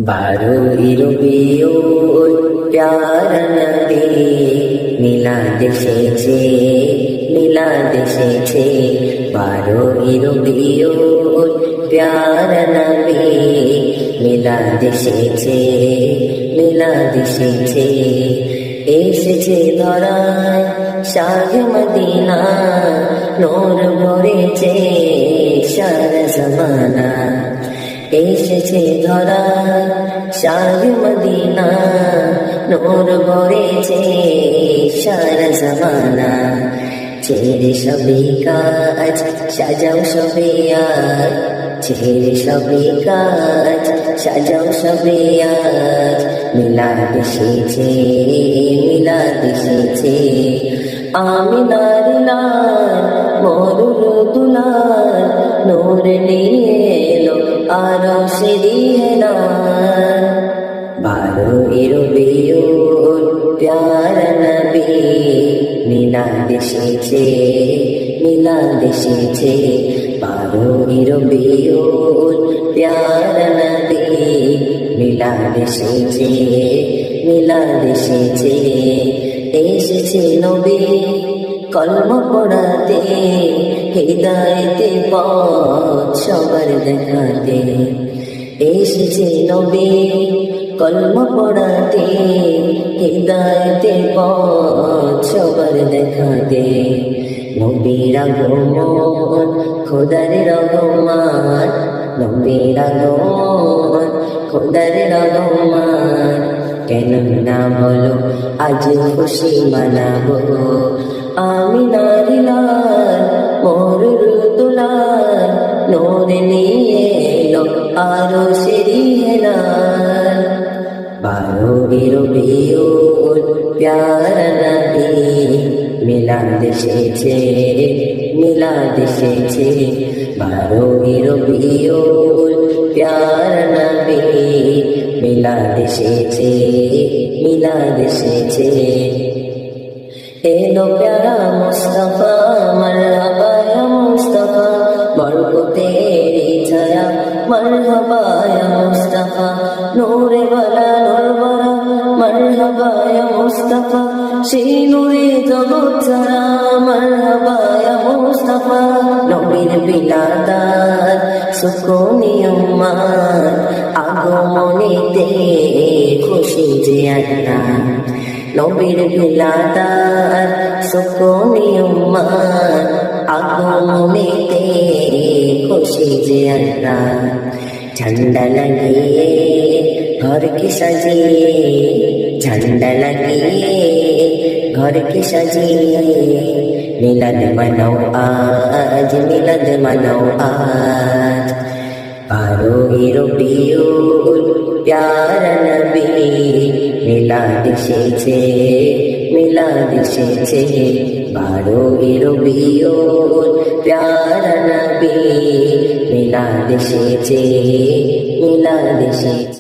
12 রবিউল প্যারা নবী মিলাদ এসেছে, মিলাদ এসেছে। 12 রবিউল প্যারা নবী মিলাদ এসেছে, মিলাদ এসেছে। এসেছে ধরায় শাহে মদিনা, নূর ভরেছে সারা জমানা। এসেছে ধরায় শাহে মদিনা, নূর ভরেছে সারা জমানা। ছেড়ে সবে কাজ সাজাও সবে আজ, ছেড়ে সবে কাজ সাজাও সবে আজ। মিলাদ এসেছে, মিলাদ এসেছে। আমিনার লাল মরুর দুলাল, নূর নিয়ে এলো আরশে হেলাল। 12 রবিউল প্যারা নবী মিলাদ এসেছে, মিলাদ এসেছে। 12 রবিউল প্যারা নবী মিলাদ এসেছে, মিলাদ এসেছে। এসেছে নবী কলমা পড়াতে, হৃদয়তে পথ সবার দেখাতে। এসেছে নবী কলমা পড়াতে, হৃদয়তে পথ সবার দেখাতে। নবীর আগমন খোদার রহমান, নবীর আগমন খোদার রহমান। কেন না বলো আজ খুশি মানাবো, আমিনার লাল মরুর দুলাল, নূর নিয়ে এলো আরশে হেলাল। 12 রবিউল প্যারা নবী মিলাদ এসেছে, মিলাদ এসেছে। 12 রবিউল প্যারা নবী মিলাদ এসেছে, মিলাদ এসেছে। এলো প্যারা মুস্তাফা, মারহাবা ইয়া মুস্তাফা, বরকতের ছায়া মারহাবা ইয়া মুস্তাফা। নূরে ওয়ালা নূর ভরা মারহাবা ইয়া মুস্তাফা, সেই নূরে জগৎ সারা মারহাবা ইয়া মুস্তাফা। নবীর বিলাদাত সুকুনি উম্মাত, আগমনেতে খুশি যে আল্লাহ। নবীর বিলাদাত সুকুনি উম্মাত, আগমনেতে খুশি যে আল্লাহ। ঝান্ডা লাগিয়ে ঘরকে সাজিয়ে, ঝান্ডা লাগিয়ে ঘরকে সাজিয়ে। মিলাদ মানাও আজ, মিলাদ মানাও আজ। 12 রবিউল প্যারা নবী মিলাদ এসেছে, মিলাদ এসেছে। 12 রবিউল প্যারা নবী মিলাদ এসেছে, মিলাদ এসেছে।